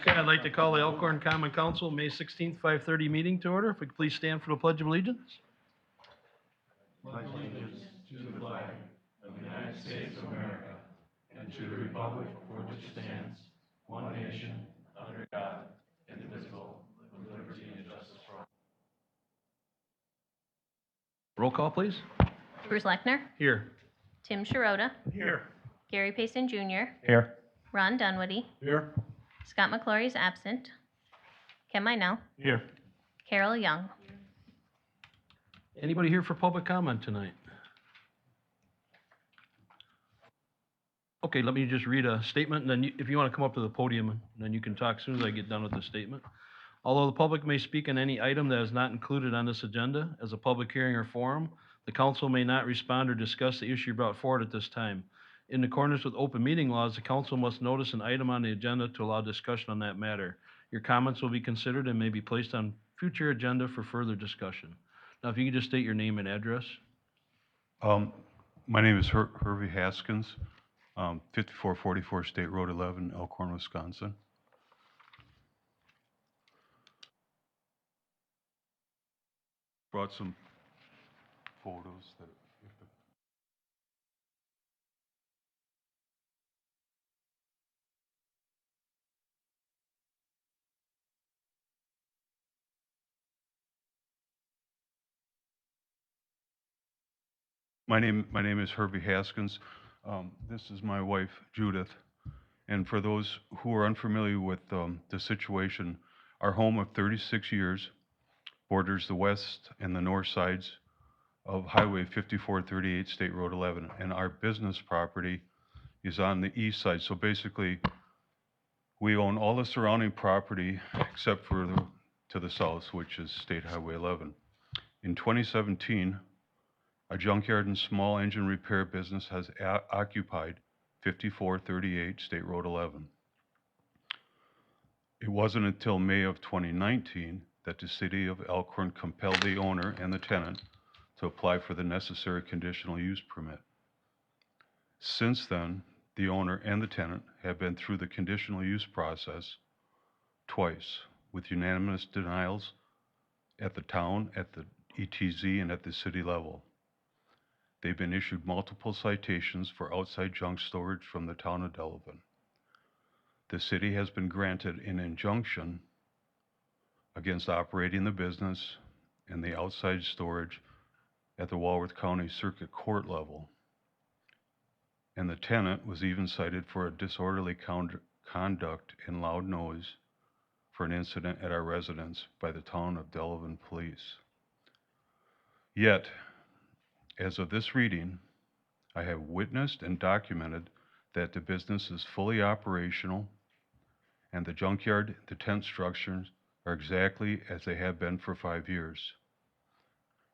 Okay, I'd like to call the Elkhorn Common Council, May 16th, 5:30 meeting to order. If we could please stand for the Pledge of Allegiance. Pledge allegiance to the flag of the United States of America and to the republic for which it stands, one nation, under God, indivisible, with liberty and justice for all. Roll call, please. Bruce Lechner, Here. Tim Sharota, Here. Gary Payson Jr., Here. Ron Dunwoody, Here. Scott McClory is absent, Ken Minell, Here. Carol Young. Anybody here for public comment tonight? Okay, let me just read a statement, and then if you want to come up to the podium, and then you can talk as soon as I get done with the statement. Although the public may speak on any item that is not included on this agenda as a public hearing or forum, the council may not respond or discuss the issue brought forward at this time. In accordance with open meeting laws, the council must notice an item on the agenda to allow discussion on that matter. Your comments will be considered and may be placed on future agenda for further discussion. Now, if you could just state your name and address. My name is Hervey Haskins, 5444 State Road 11, Elkhorn, Wisconsin. Brought some photos that My name is Hervey Haskins. This is my wife, Judith. And for those who are unfamiliar with the situation, our home of 36 years borders the west and the north sides of Highway 5438, State Road 11. And our business property is on the east side. So basically, we own all the surrounding property except for to the south, which is State Highway 11. In 2017, a junkyard and small engine repair business has occupied 5438 State Road 11. It wasn't until May of 2019 that the city of Elkhorn compelled the owner and the tenant to apply for the necessary conditional use permit. Since then, the owner and the tenant have been through the conditional use process twice, with unanimous denials at the town, at the ETZ, and at the city level. They've been issued multiple citations for outside junk storage from the town of Delavan. The city has been granted an injunction against operating the business and the outside storage at the Walworth County Circuit Court level. And the tenant was even cited for a disorderly conduct and loud noise for an incident at our residence by the town of Delavan Police. Yet, as of this reading, I have witnessed and documented that the business is fully operational and the junkyard, the tent structures are exactly as they have been for 5 years.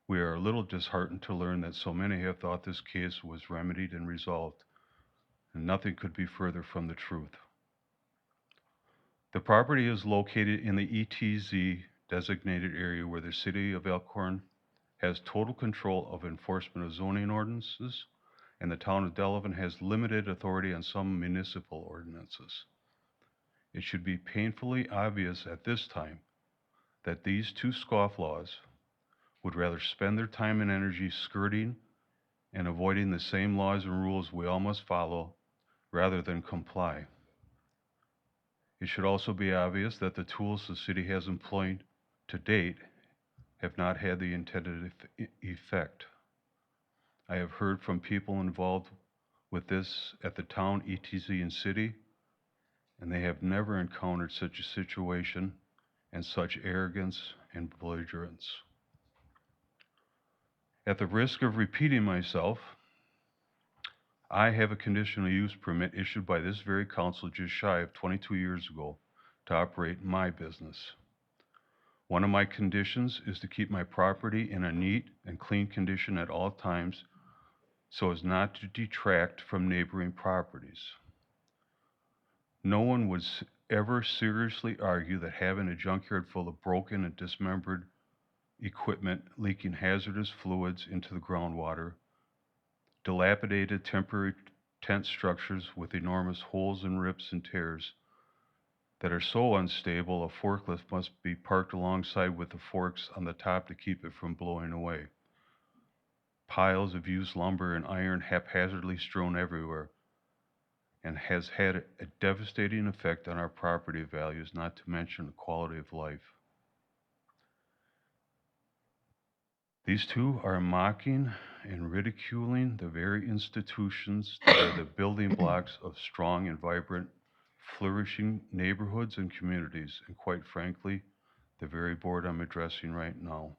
We are a little disheartened to learn that so many have thought this case was remedied and resolved, and nothing could be further from the truth. The property is located in the ETZ designated area where the city of Elkhorn has total control of enforcement of zoning ordinances, and the town of Delavan has limited authority on some municipal ordinances. It should be painfully obvious at this time that these two scofflaws would rather spend their time and energy skirting and avoiding the same laws and rules we all must follow rather than comply. It should also be obvious that the tools the city has employed to date have not had the intended effect. I have heard from people involved with this at the town, ETZ, and city, and they have never encountered such a situation and such arrogance and belligerence. At the risk of repeating myself, I have a conditional use permit issued by this very council just shy of 22 years ago to operate my business. One of my conditions is to keep my property in a neat and clean condition at all times so as not to detract from neighboring properties. No one would ever seriously argue that having a junkyard full of broken and dismembered equipment leaking hazardous fluids into the groundwater, dilapidated temporary tent structures with enormous holes and rips and tears that are so unstable a forklift must be parked alongside with the forks on the top to keep it from blowing away. Piles of used lumber and iron haphazardly strewn everywhere, and has had a devastating effect on our property values, not to mention the quality of life. These two are mocking and ridiculing the very institutions that are the building blocks of strong and vibrant, flourishing neighborhoods and communities, and quite frankly, the very board I'm addressing right now.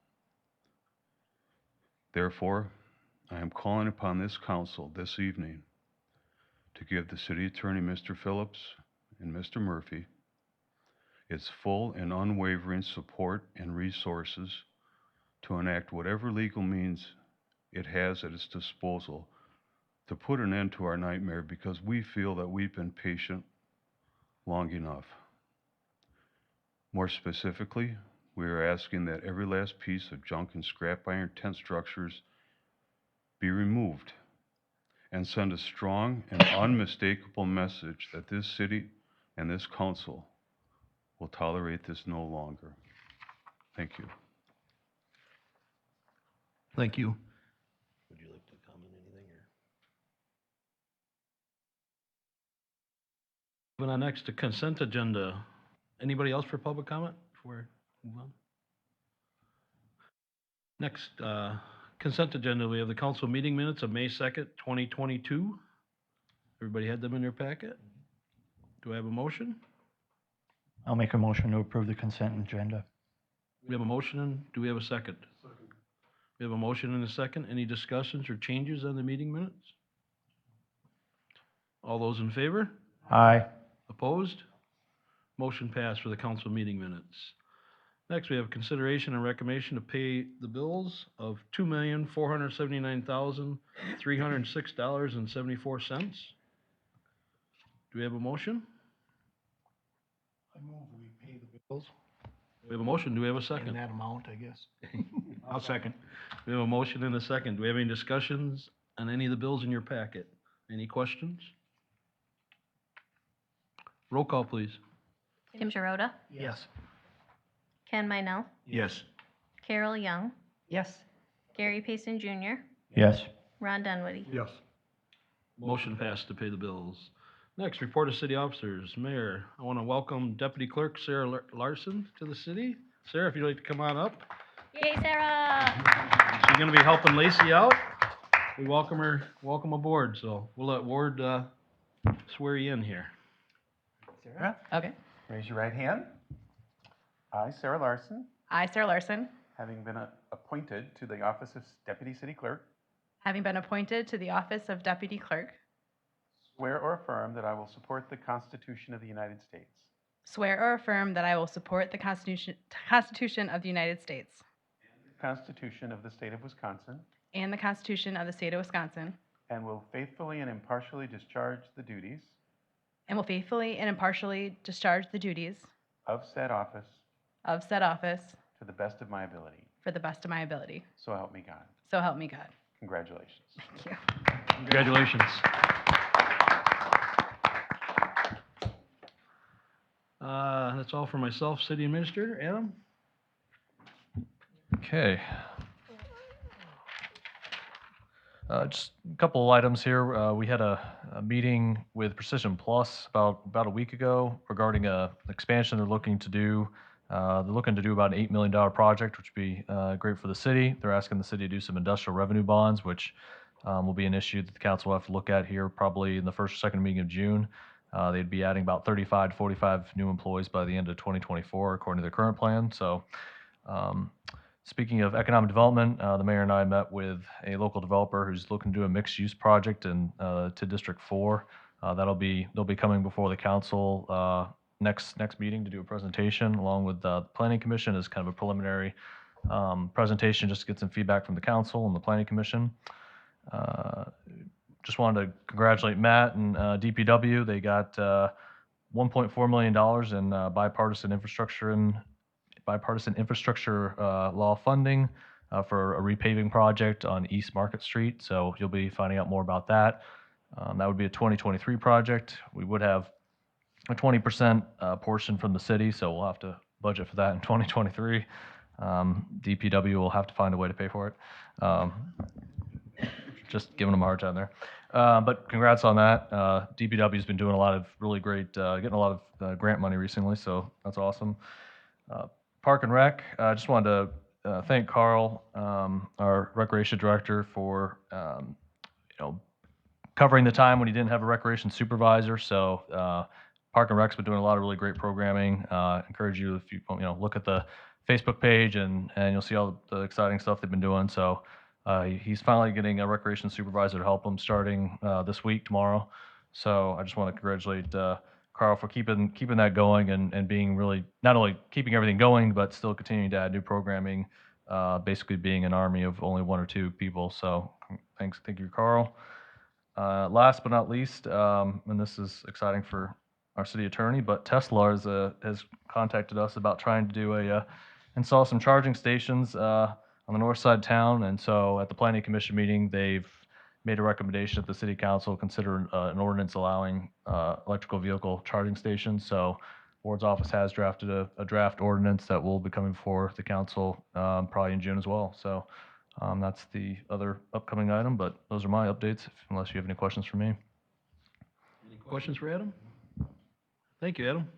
Therefore, I am calling upon this council this evening to give the city attorney, Mr. Phillips, and Mr. Murphy its full and unwavering support and resources to enact whatever legal means it has at its disposal to put an end to our nightmare, because we feel that we've been patient long enough. More specifically, we are asking that every last piece of junk and scrap iron tent structures be removed and send a strong and unmistakable message that this city and this council will tolerate this no longer. Thank you. Thank you. Would you like to comment anything, or? Moving on next to consent agenda. Anybody else for public comment before we move on? Next, consent agenda, we have the council meeting minutes of May 2nd, 2022. Everybody had them in their packet? Do I have a motion? I'll make a motion to approve the consent agenda. We have a motion, and do we have a second? We have a motion and a second. Any discussions or changes on the meeting minutes? All those in favor? Aye. Opposed? Motion passed for the council meeting minutes. Next, we have consideration and recommendation to pay the bills of $2,479,306.74. Do we have a motion? I move we pay the bills We have a motion. Do we have a in second? that amount, I guess. I'll second. We have a motion and a second. Do we have any discussions on any of the bills in your packet? Any questions? Roll call, please. Tim Sharota, Yes. Ken Minell, Yes. Carol Young, Yes. Gary Payson Jr., Yes. Ron Dunwoody. Yes. Motion passed to pay the bills. Next, report of city officers. Mayor, I want to welcome Deputy Clerk Sarah Larson to the city. Sarah, if you'd like to come on up. Yay, Sarah! She's going to be helping Lacey out. We welcome her, welcome aboard. So we'll let Ward swear you in here. Sarah, Okay. raise your right hand. I, Sarah Larson, I, Sarah Larson, having been appointed to the office of Deputy City Clerk, having been appointed to the office of Deputy Clerk, swear or affirm that I will support the Constitution of the United States swear or affirm that I will support the Constitution of the United States the Constitution of the State of Wisconsin, and the Constitution of the State of Wisconsin, and will faithfully and impartially discharge the duties and will faithfully and impartially discharge the duties of said office of said office to the best of my ability. for the best of my ability. So help me God. So help me God. Congratulations. Thank you. Congratulations. That's all for myself, City Administrator. Adam? Okay. Just a couple of items here. We had a meeting with Precision Plus about a week ago regarding an expansion they're looking to do. They're looking to do about an $8 million project, which would be great for the city. They're asking the city to do some industrial revenue bonds, which will be an issue that the council will have to look at here probably in the first or second meeting of June. They'd be adding about 35 to 45 new employees by the end of 2024, according to their current plan. So, speaking of economic development, the mayor and I met with a local developer who's looking to do a mixed-use project to District 4. They'll be coming before the council next meeting to do a presentation, along with the Planning Commission as kind of a preliminary presentation, just to get some feedback from the council and the Planning Commission. Just wanted to congratulate Matt and DPW. They got $1.4 million in bipartisan infrastructure law funding for a repaving project on East Market Street. So you'll be finding out more about that. That would be a 2023 project. We would have a 20% portion from the city, so we'll have to budget for that in 2023. DPW will have to find a way to pay for it. Just giving them a hard time there. But congrats on that. DPW's been doing a lot of really great, getting a lot of grant money recently, so that's awesome. Park and Rec, I just wanted to thank Carl, our recreation director, for covering the time when he didn't have a recreation supervisor. So Park and Rec's been doing a lot of really great programming. Encourage you, if you look at the Facebook page, and you'll see all the exciting stuff they've been doing. So he's finally getting a recreation supervisor to help him starting this week, tomorrow. So I just want to congratulate Carl for keeping that going, and being really not only keeping everything going, but still continuing to add new programming, basically being an army of only one or two people. So thank you, Carl. Last but not least, and this is exciting for our city attorney, but Tesla has contacted us about trying to install some charging stations on the north side of town. And so at the planning commission meeting, they've made a recommendation that the city council consider an ordinance allowing electrical vehicle charging stations. So board's office has drafted a draft ordinance that will be coming for the council probably in June as well. So that's the other upcoming item, but those are my updates, unless you have any questions for me. Any questions for Adam? Thank you, Adam.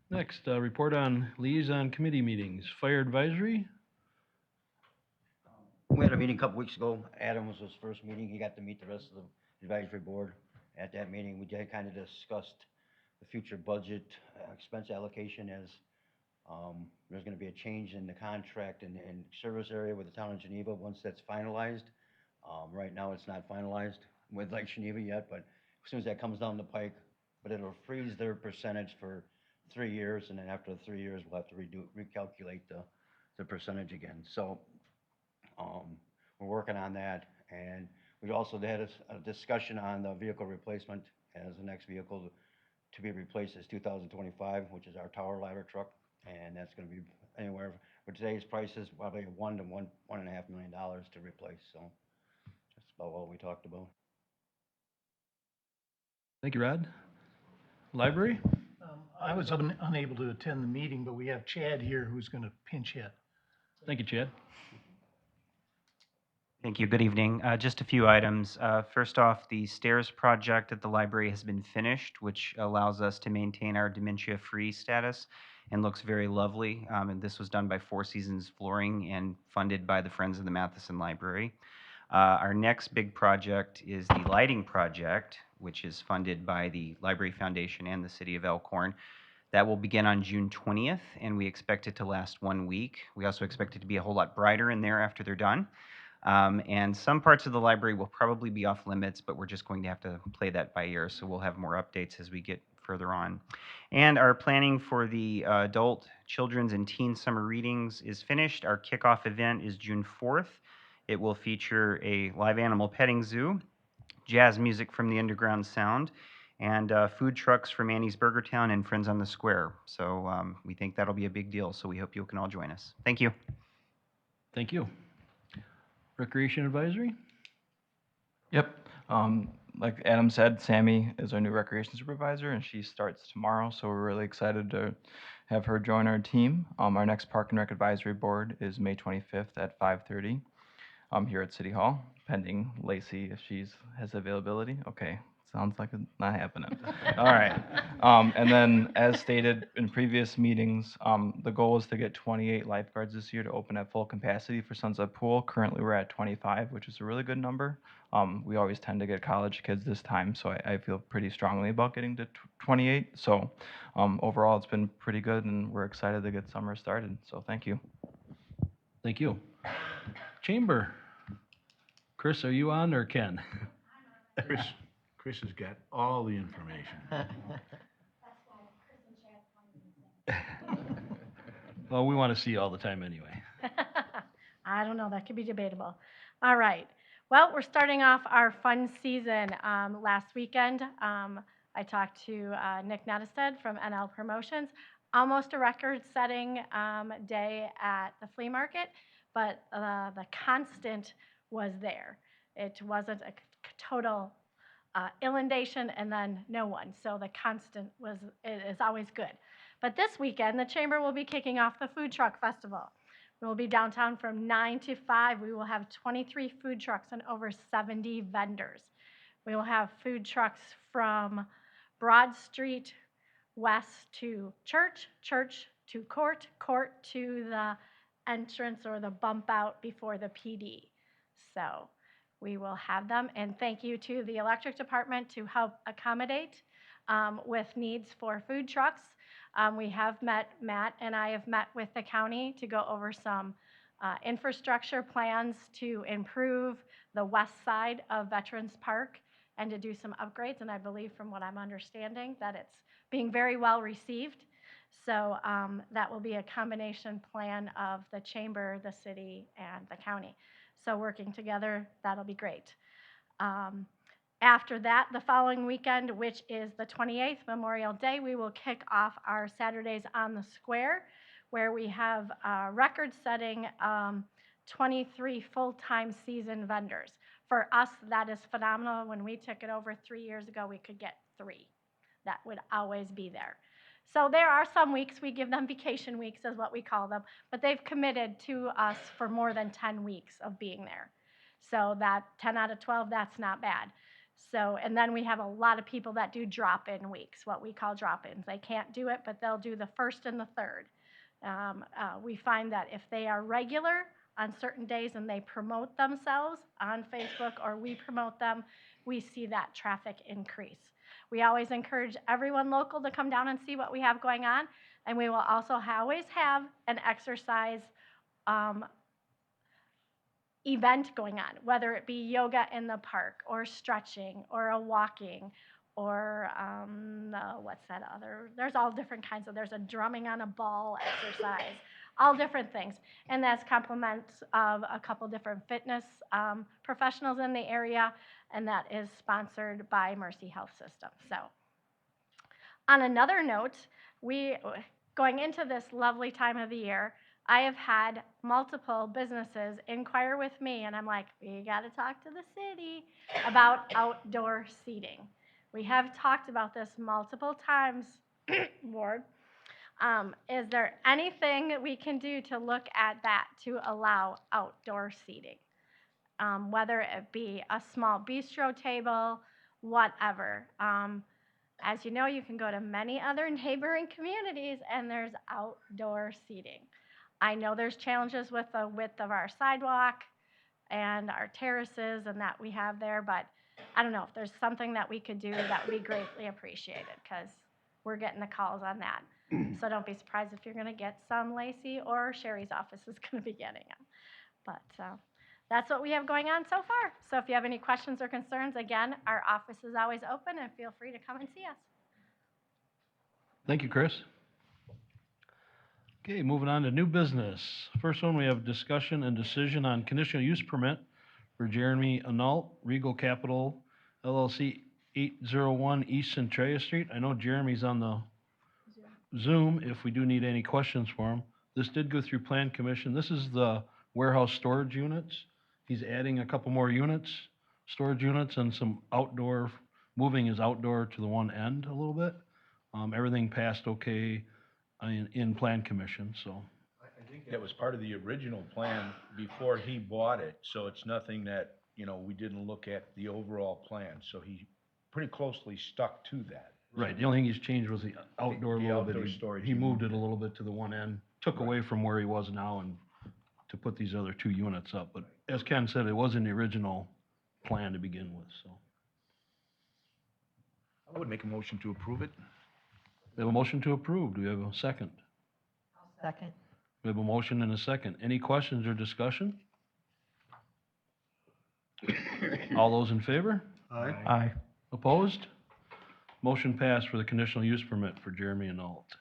Next, report on liaison committee meetings. Fire advisory. We had a meeting a couple weeks ago. Adam was his first meeting. He got to meet the rest of the advisory board. At that meeting, we did kind of discussed the future budget expense allocation, as there's going to be a change in the contract and service area with the town of Geneva once that's finalized. Right now, it's not finalized with Lake Geneva yet, but as soon as that comes down the pike, but it'll freeze their percentage for 3 years, and then after the 3 years, we'll have to recalculate the percentage again. So we're working on that, and we also had a discussion on the vehicle replacement, as the next vehicle to be replaced is 2025, which is our tower ladder truck, and that's going to be anywhere for today's prices, probably $1 to $1.5 million to replace. So that's about what we talked about. Thank you, Rod. Library. I was unable to attend the meeting, but we have Chad here who's going to pinch hit. Thank you, Chad. Thank you. Good evening. Just a few items. First off, the stairs project at the library has been finished, which allows us to maintain our dementia-free status and looks very lovely. And this was done by Four Seasons Flooring and funded by the Friends of the Matheson Library. Our next big project is the lighting project, which is funded by the Library Foundation and the City of Elkhorn. That will begin on June 20th, and we expect it to last 1 week. We also expect it to be a whole lot brighter in there after they're done. And some parts of the library will probably be off limits, but we're just going to have to play that by ear, so we'll have more updates as we get further on. And our planning for the adult, children's, and teen summer readings is finished. Our kickoff event is June 4th. It will feature a live animal petting zoo, jazz music from the Underground Sound, and food trucks from Annie's Burger Town and Friends on the Square. So we think that'll be a big deal, so we hope you can all join us. Thank you. Thank you. Recreation advisory. Yep. Like Adam said, Sammy is our new recreation supervisor, and she starts tomorrow. So we're really excited to have her join our team. Our next Park and Rec advisory board is May 25th at 5:30 here at City Hall, pending Lacey if she has availability. Okay. Sounds like it's not happening. All right. And then, as stated in previous meetings, the goal is to get 28 lifeguards this year to open at full capacity for Sunset Pool. Currently, we're at 25, which is a really good number. We always tend to get college kids this time, so I feel pretty strongly about getting to 28. So overall, it's been pretty good, and we're excited to get summer started. So thank you. Thank you. Chamber. Chris, are you on, or Ken? Chris has got all the information. Well, we want to see you all the time anyway. I don't know. That could be debatable. All right. Well, we're starting off our fun season. Last weekend, I talked to Nick Nettestead from NL Promotions. Almost a record-setting day at the flea market, but the constant was there. It wasn't a total inundation and then no one. So the constant is always good. But this weekend, the Chamber will be kicking off the Food Truck Festival. We will be downtown from 9 to 5. We will have 23 food trucks and over 70 vendors. We will have food trucks from Broad Street west to Church, Church to Court, Court to the entrance or the bump out before the PD. So we will have them. And thank you to the electric department to help accommodate with needs for food trucks. We have met, Matt and I have met with the county to go over some infrastructure plans to improve the west side of Veterans Park and to do some upgrades. And I believe from what I'm understanding that it's being very well received. So that will be a combination plan of the chamber, the city, and the county. So working together, that'll be great. After that, the following weekend, which is the 28th, Memorial Day, we will kick off our Saturdays on the Square, where we have record-setting 23 full-time season vendors. For us, that is phenomenal. When we took it over 3 years ago, we could get 3. That would always be there. So there are some weeks, we give them vacation weeks, is what we call them, but they've committed to us for more than 10 weeks of being there. So that 10 out of 12, that's not bad. So, and then we have a lot of people that do drop-in weeks, what we call drop-ins. They can't do it, but they'll do the first and the third. We find that if they are regular on certain days and they promote themselves on Facebook or we promote them, we see that traffic increase. We always encourage everyone local to come down and see what we have going on, and we will also always have an exercise event going on, whether it be yoga in the park or stretching or a walking or what's that other, there's all different kinds of, there's a drumming on a ball exercise, all different things. And that's compliments of a couple different fitness professionals in the area, and that is sponsored by Mercy Health System. So on another note, going into this lovely time of the year, I have had multiple businesses inquire with me, and I'm like, we got to talk to the city about outdoor seating. We have talked about this multiple times, Ward. Is there anything we can do to look at that to allow outdoor seating? Whether it be a small bistro table, whatever. As you know, you can go to many other neighboring communities and there's outdoor seating. I know there's challenges with the width of our sidewalk and our terraces and that we have there, but I don't know if there's something that we could do that would be greatly appreciated because we're getting the calls on that. So don't be surprised if you're going to get some. Lacey or Sherry's office is going to be getting them. But that's what we have going on so far. So if you have any questions or concerns, again, our office is always open and feel free to come and see us. Thank you, Chris. Okay, moving on to new business. First one, we have discussion and decision on conditional use permit for Jeremy Analt, Regal Capital LLC, 801 East Centralia Street. I know Jeremy's on the Zoom if we do need any questions for him. This did go through Plan Commission. This is the warehouse storage units. He's adding a couple more units, storage units, and some outdoor, moving his outdoor to the one end a little bit. Everything passed okay in Plan Commission, so. I think that was part of the original plan before he bought it, so it's nothing that, you know, we didn't look at the overall plan, so he pretty closely stuck to that. Right, the only thing he's changed was the outdoor a The little bit. outdoor storage He moved it a little bit to the one end, took away from where he was now and to put these other 2 units up. But as Ken said, it was in the original plan to begin with, so. I would make a motion to approve it. We have a motion to approve. Do we have a second? Second. We have a motion and a second. Any questions or discussion? All those in favor? Aye. Opposed? Motion passed for the conditional use permit for Jeremy Analt.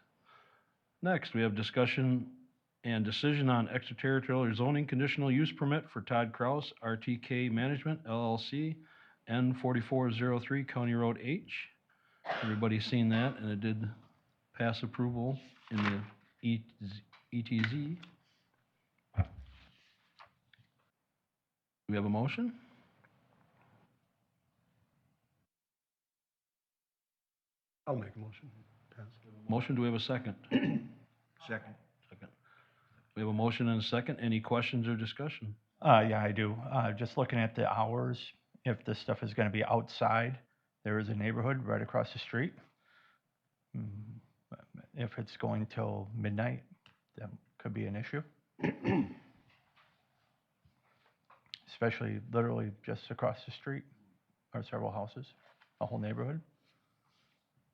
Next, we have discussion and decision on extraterritorial zoning conditional use permit for Todd Kraus, RTK Management LLC, N4403 County Road H. Everybody's seen that, and it did pass approval in the ETZ. Do we have a motion? I'll make a motion. Pass. Motion, do we have a second? Second. Second. We have a motion and a second. Any questions or discussion? Yeah, I do. Just looking at the hours, if this stuff is gonna be outside, there is a neighborhood right across the street. Mm, If it's going till midnight, that could be an issue. Especially literally just across the street are several houses, a whole neighborhood.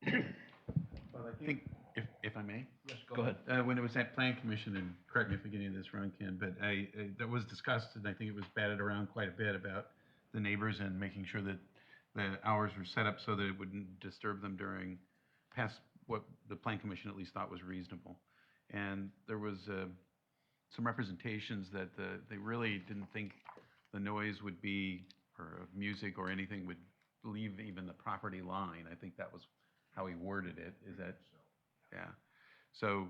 Well, I think, if I may? Yes, go ahead. When it was at Plan Commission, and correct me if I'm getting this wrong, Ken, but that was discussed, and I think it was batted around quite a bit about the neighbors and making sure that the hours were set up so that it wouldn't disturb them during past what the Plan Commission at least thought was reasonable. And there was some representations that they really didn't think the noise would be, or music or anything would leave even the property line. I think that was how he worded it, is that, yeah. So,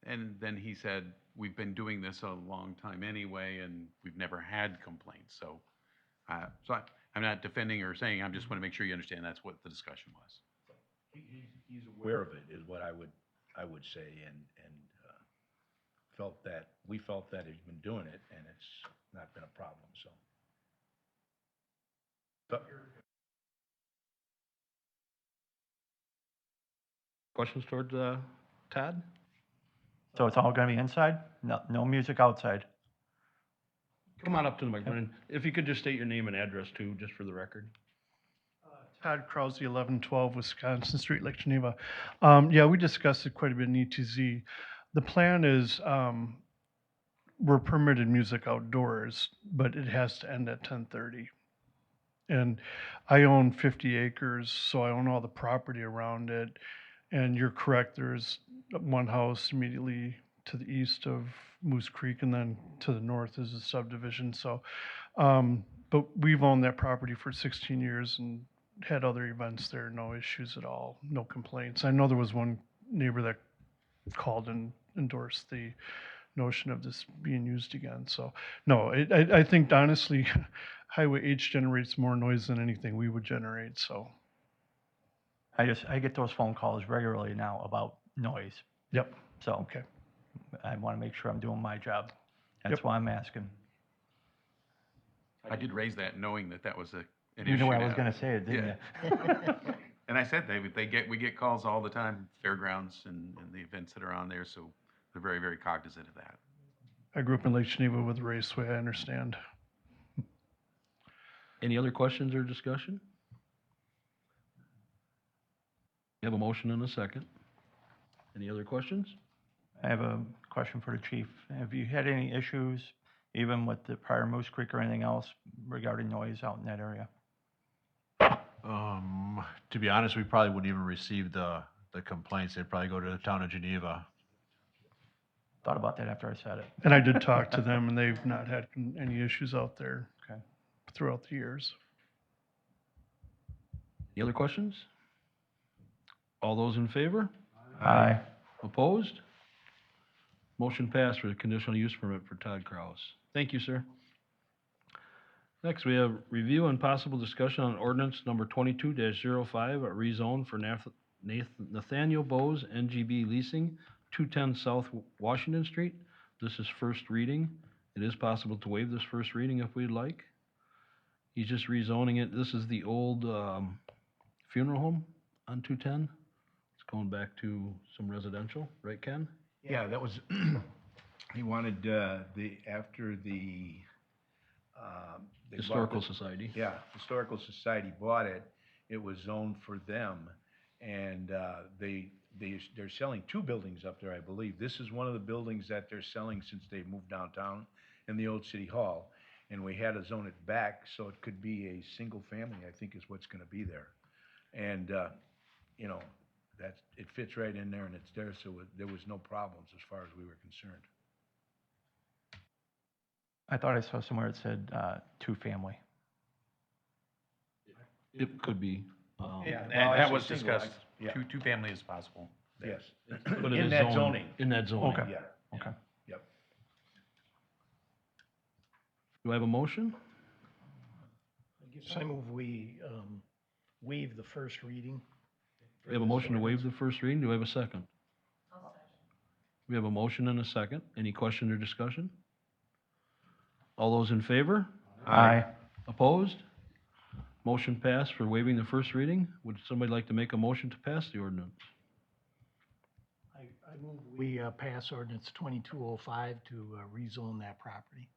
and then he said, we've been doing this a long time anyway, and we've never had complaints. So, I'm not defending or saying, I just want to make sure you understand that's what the discussion was. He's aware of it, is what I would say, and we felt that he's been doing it, and it's not been a problem, so. Questions towards Todd? So it's all gonna be inside? No music outside? Come on up to the microphone. If you could just state your name and address too, just for the record. Todd Krause, 1112 Wisconsin Street, Lake Geneva. Yeah, we discussed it quite a bit in ETZ. The plan is, we're permitted music outdoors, but it has to end at 10:30. And I own 50 acres, so I own all the property around it. And you're correct, there's one house immediately to the east of Moose Creek, and then to the north is a subdivision. So, but we've owned that property for 16 years and had other events there, no issues at all, no complaints. I know there was one neighbor that called and endorsed the notion of this being used again. So, no, I think honestly, Highway H generates more noise than anything we would generate, so. I get those phone calls regularly now about noise. Yep. So Okay. I wanna make sure I'm doing my job. That's Yep. why I'm asking. I did raise that knowing that was an issue. You knew I was now. gonna say it, didn't Yeah. And I said, we get calls all the time, fairgrounds and the events that are on there, so they're very, very cognizant of that. I grew up in Lake Geneva with Raceway, I understand. Any other questions or discussion? We have a motion and a second. Any other questions? I have a question for the chief. Have you had any issues, even with the prior Moose Creek or anything else regarding noise out in that area? To be honest, we probably wouldn't even receive the complaints. They'd probably go to the town of Geneva. Thought about that after I said it. And I did talk to them, and they've not had any issues out there Okay. throughout the years. Any other questions? All those in favor? Aye. Opposed? Motion passed for the conditional use permit for Todd Kraus. Thank you, sir. Next, we have review and possible discussion on ordinance number 22-05, a rezone for Nathaniel Bose, NGB Leasing, 210 South Washington Street. This is first reading. It is possible to waive this first reading if we'd like. He's just rezoning it. This is the old funeral home on 210. It's going back to some residential, right, Ken? Yeah, that was, he wanted, after the, they bought Historical the- Society. Yeah, Historical Society bought it, it was zoned for them, and, they're selling 2 buildings up there, I believe. This is one of the buildings that they're selling since they moved downtown in the old city hall. And we had to zone it back so it could be a single family, I think is what's gonna be there. And, you know, it fits right in there and it's there, so there was no problems as far as we were concerned. I thought I saw somewhere it said, 2-family. It could be. Yeah, And well, I that say was single, discussed, yeah. two family is possible. Yes. But it In is that zoned- zoning. In that zoning. Okay. Yeah, Okay. yep. Do I have a motion? I guess I move we waive the first reading We have a motion to waive the first reading. Do we have a second? We have a motion and a second. Any question or discussion? All those in favor? Aye. Opposed? Motion passed for waiving the first reading. Would somebody like to make a motion to pass the ordinance? I move we pass ordinance 2205 to rezone that property.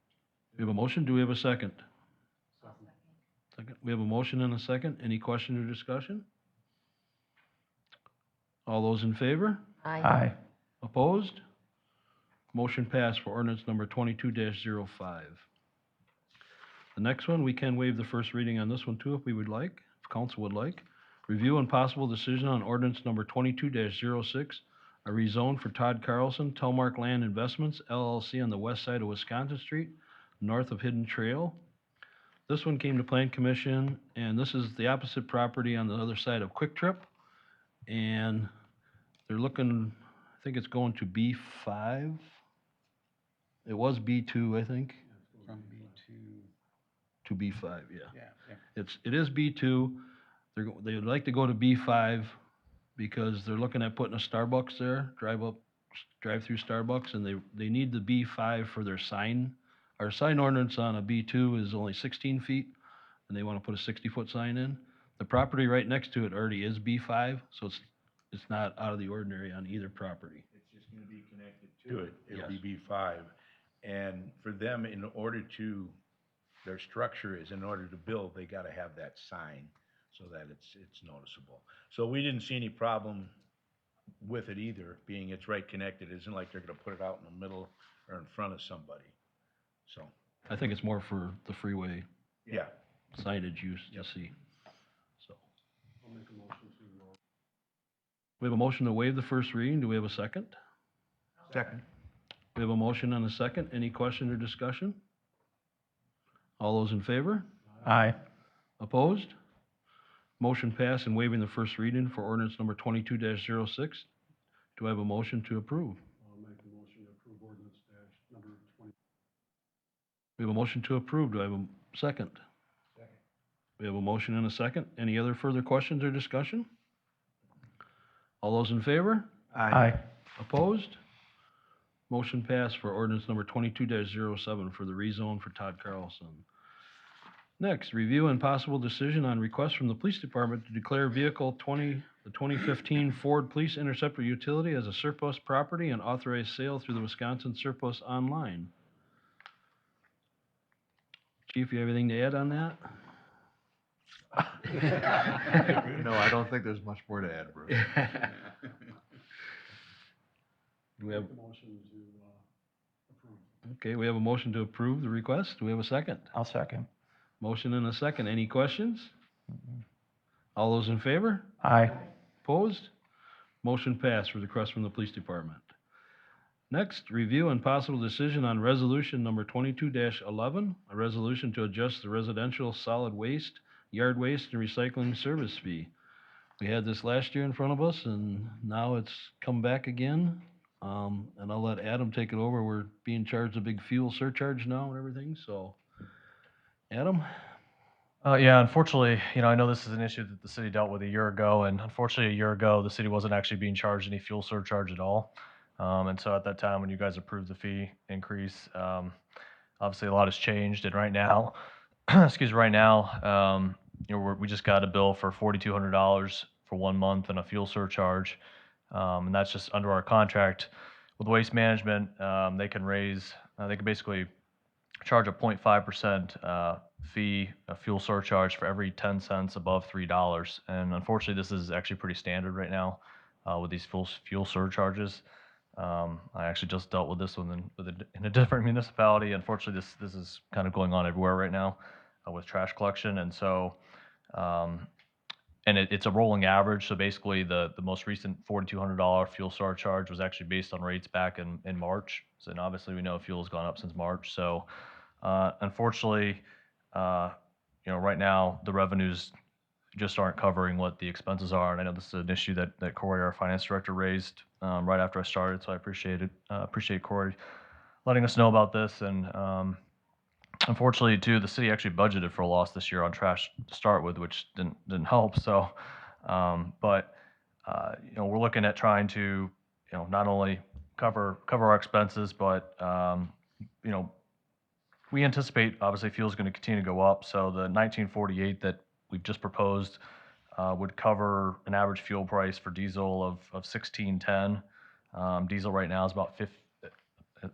We have a motion. Do we have a second? Second. We have a motion and a second. Any question or discussion? All those in favor? Aye. Opposed? Motion passed for ordinance number 22-05. The next one, we can waive the first reading on this one too if we would like, if council would like. Review and possible decision on ordinance number 22-06, a rezone for Todd Carlson, Telmark Land Investments LLC on the west side of Wisconsin Street, north of Hidden Trail. This one came to Plan Commission, and this is the opposite property on the other side of Quick Trip. And they're looking, I think it's going to B5. It was B2, I think. From B2. To B5, yeah. Yeah. It is B2. They would like to go to B5 because they're looking at putting a Starbucks there, drive through Starbucks, and they need the B5 for their sign. Our sign ordinance on a B2 is only 16 feet, and they want to put a 60-foot sign in. The property right next to it already is B5, so it's not out of the ordinary on either property. It's just gonna be connected to it. It'll be B5. And for them, in order to, their structure is in order to build, they gotta have that sign so that it's noticeable. So we didn't see any problem with it either, being it's right connected. It isn't like they're gonna put it out in the middle or in front of somebody. So, I think it's more for the freeway yeah. signage use to see, so. We have a motion to waive the first reading. Do we have a second? Second. We have a motion and a second. Any question or discussion? All those in favor? Aye. Opposed? Motion passed and waiving the first reading for ordinance number 22-06. Do I have a motion to approve? I'll make the motion to approve ordinance number 20. We have a motion to approve. Do I have a second? Second. We have a motion and a second. Any other further questions or discussion? All those in favor? Aye. Opposed? Motion passed for ordinance number 22-07 for the rezone for Todd Carlson. Next, review and possible decision on request from the police department to declare the 2015 Ford Police Interceptor Utility as a surplus property and authorize sale through the Wisconsin Surplus Online. Chief, you have anything to add on that? No, I don't think there's much more to add, Bruce. Do we have, Motion to approve. okay, we have a motion to approve the request. Do we have a second? I'll second. Motion and a second. Any questions? All those in favor? Aye. Opposed? Motion passed for the request from the police department. Next, review and possible decision on resolution number 22-11, a resolution to adjust the residential solid waste, yard waste, and recycling service fee. We had this last year in front of us, and now it's come back again. And I'll let Adam take it over. We're being charged a big fuel surcharge now and everything, so. Adam? Yeah, unfortunately, I know this is an issue that the city dealt with a year ago, and unfortunately, a year ago, the city wasn't actually being charged any fuel surcharge at all. And so at that time, when you guys approved the fee increase, obviously a lot has changed, and right now, we just got a bill for $4,200 for 1 month and a fuel surcharge, and that's just under our contract with Waste Management. They can basically charge a 0.5% fee, a fuel surcharge for every 10 cents above $3. And unfortunately, this is actually pretty standard right now with these fuel surcharges. I actually just dealt with this one in a different municipality. Unfortunately, this is kind of going on everywhere right now with trash collection. And so, it's a rolling average. So basically, the most recent $4,200 fuel surcharge was actually based on rates back in March. So, and obviously, we know fuel has gone up since March. So, unfortunately, right now the revenues just aren't covering what the expenses are. And I know this is an issue that Corey, our finance director, raised right after I started. So I appreciate Corey letting us know about this. And unfortunately, too, the city actually budgeted for a loss this year on trash to start with, which didn't help. So, but we're looking at trying to, not only cover our expenses, but, we anticipate, obviously, fuel's going to continue to go up. So the 1948 that we've just proposed would cover an average fuel price for diesel of 16.10. Diesel right now is about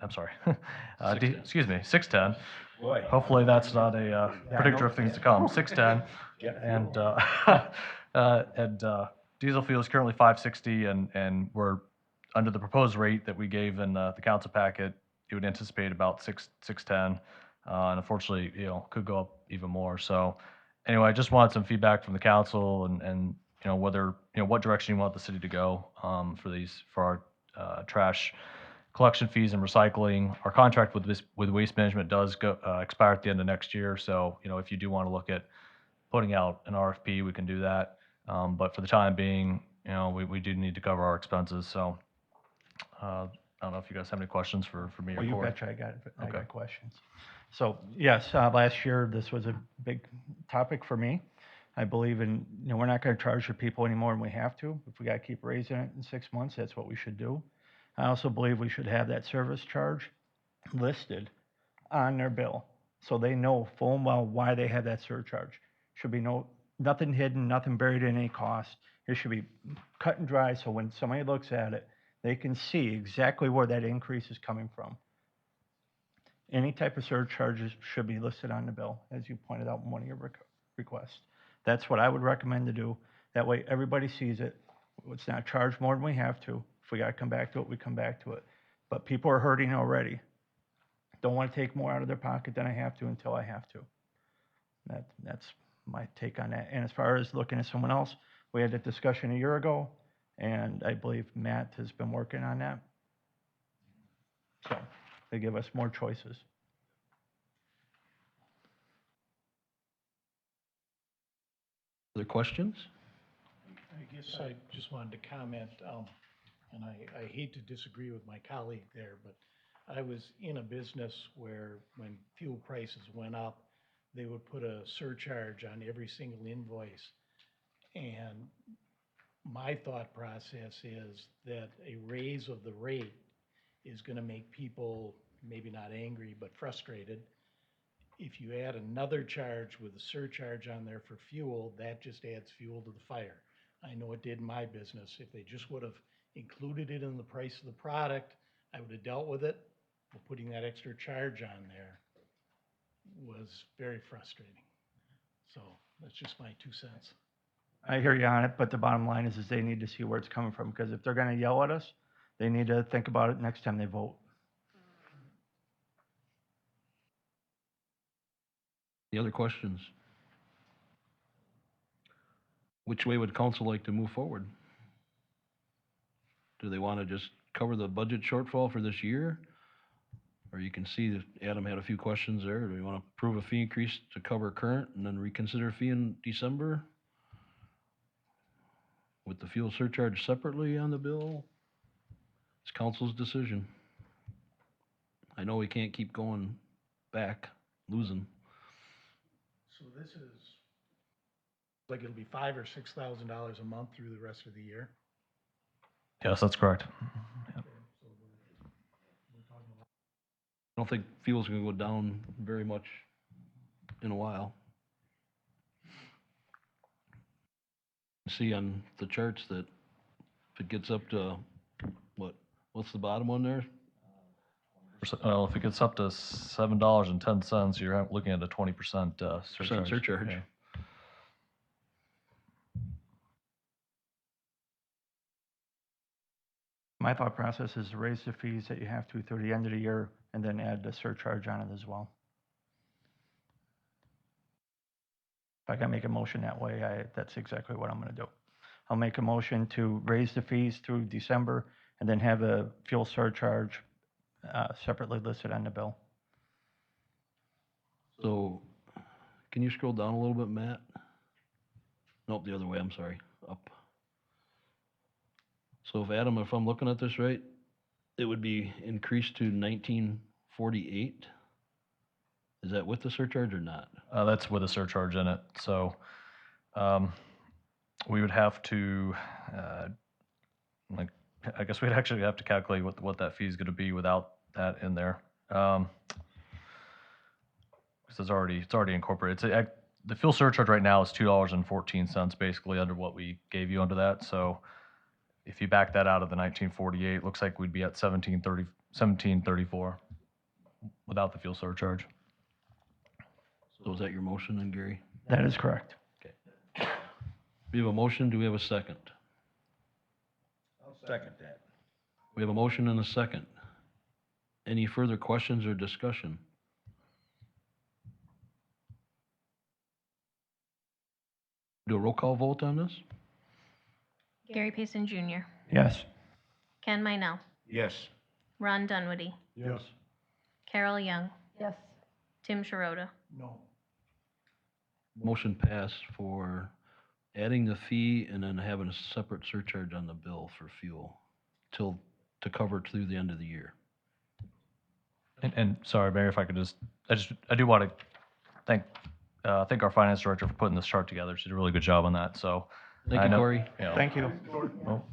I'm sorry, excuse me, 6.10. Boy. Hopefully that's not a predictor of things to come. 6.10, and diesel fuel is currently 5.60, and we're under the proposed rate that we gave in the council packet. It would anticipate about 6.10, and unfortunately, could go up even more. So, anyway, I just wanted some feedback from the council and whether what direction you want the city to go for our trash collection fees and recycling. Our contract with Waste Management does expire at the end of next year. So, if you do want to look at putting out an RFP, we can do that. But for the time being, we do need to cover our expenses. So, I don't know if you guys have any questions for me or Well, you Corey. betcha I Okay. got questions. So, yes, last year, this was a big topic for me. I believe in, we're not going to charge the people any more than we have to. If we got to keep raising it in 6 months, that's what we should do. I also believe we should have that service charge listed on their bill, so they know full and well why they have that surcharge. Should be nothing hidden, nothing buried in any cost. It should be cut and dry, so when somebody looks at it, they can see exactly where that increase is coming from. Any type of surcharges should be listed on the bill, as you pointed out in one of your requests. That's what I would recommend to do. That way, everybody sees it. It's not charged more than we have to. If we got to come back to it, we come back to it. But people are hurting already. Don't want to take more out of their pocket than I have to until I have to. That's my take on that. And as far as looking at someone else, we had that discussion a year ago, and I believe Matt has been working on that. So they give us more choices. Other questions? I guess I just wanted to comment, and I hate to disagree with my colleague there, but I was in a business where when fuel prices went up, they would put a surcharge on every single invoice. And my thought process is that a raise of the rate is going to make people maybe not angry, but frustrated. If you add another charge with a surcharge on there for fuel, that just adds fuel to the fire. I know it did in my business. If they just would have included it in the price of the product, I would have dealt with it. But putting that extra charge on there was very frustrating. So that's just my 2 cents. I hear you on it, but the bottom line is they need to see where it's coming from, because if they're going to yell at us, they need to think about it next time they vote. Any other questions? Which way would council like to move forward? Do they want to just cover the budget shortfall for this year? Or you can see that Adam had a few questions there. Do we want to approve a fee increase to cover current and then reconsider a fee in December? With the fuel surcharge separately on the bill? It's council's decision. I know we can't keep going back, losing. So this is, like, it'll be $5,000 or $6,000 a month through the rest of the year. Yes, that's correct. I don't think fuel's gonna go down very much in a while. See on the charts that if it gets up to, what's the bottom one there? Well, if it gets up to $7.10, you're looking at a 20% surcharge. Surcharge. Yeah. My thought process is to raise the fees that you have to through the end of the year and then add the surcharge on it as well. If I can make a motion that way, that's exactly what I'm going to do. I'll make a motion to raise the fees through December and then have a fuel surcharge separately listed on the bill. So, can you scroll down a little bit, Matt? Nope, the other way, I'm sorry, up. So if Adam, if I'm looking at this right, it would be increased to 1948? Is that with the surcharge or not? That's with a surcharge in it. So we would have to like, I guess we'd actually have to calculate what that fee is gonna be without that in there. 'Cause it's already incorporated. The fuel surcharge right now is $2.14, basically under what we gave you under that. So if you back that out of the 1948, looks like we'd be at 1734 without the fuel surcharge. So is that your motion then, Gary? That is correct. We have a motion, do we have a second? I'll second that. We have a motion and a second. Any further questions or discussion? Do a roll call vote on this? Gary Payson Jr., Yes. Ken Minell, Yes. Ron Dunwoody, Yes. Carol Young, Yes. Tim Sharota. No. Motion passed for adding the fee and then having a separate surcharge on the bill for fuel to cover it through the end of the year. And sorry, Mayor, if I could I do want to thank our finance director for putting this chart together. She did a really good job on that, so. Thank I you, know- Corey. you know, Thank you. well,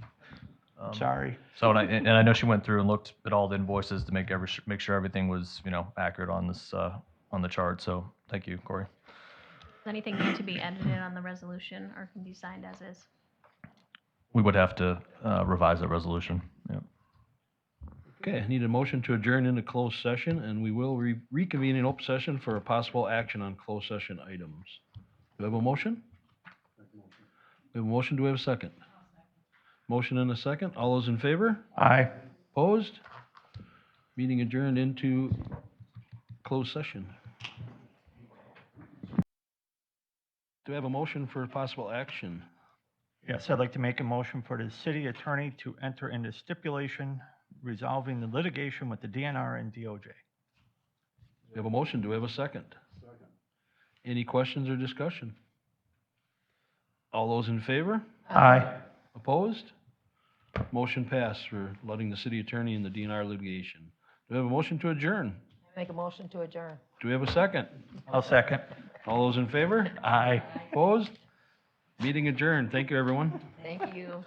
Sorry. So, and I know she went through and looked at all the invoices to make sure everything was, accurate on this, on the chart, so thank you, Corey. Does anything need to be edited on the resolution or can be signed as is? We would have to revise that resolution, yep. Okay, I need a motion to adjourn into closed session, and we will reconvene in open session for a possible action on closed session items. Do we have a motion? We have a motion, do we have a second? Motion and a second, all those in favor? Aye. Opposed? Meeting adjourned into closed session. Do we have a motion for possible action? Yes, I'd like to make a motion for the city attorney to enter into stipulation resolving the litigation with the DNR and DOJ. We have a motion, do we have a second? Second. Any questions or discussion? All those in favor? Aye. Opposed? Motion passed for letting the city attorney in the DNR litigation. Do we have a motion to adjourn? Make a motion to adjourn. Do we have a second? I'll second. All those in favor? Aye. Opposed? Meeting adjourned. Thank you, everyone. Thank you.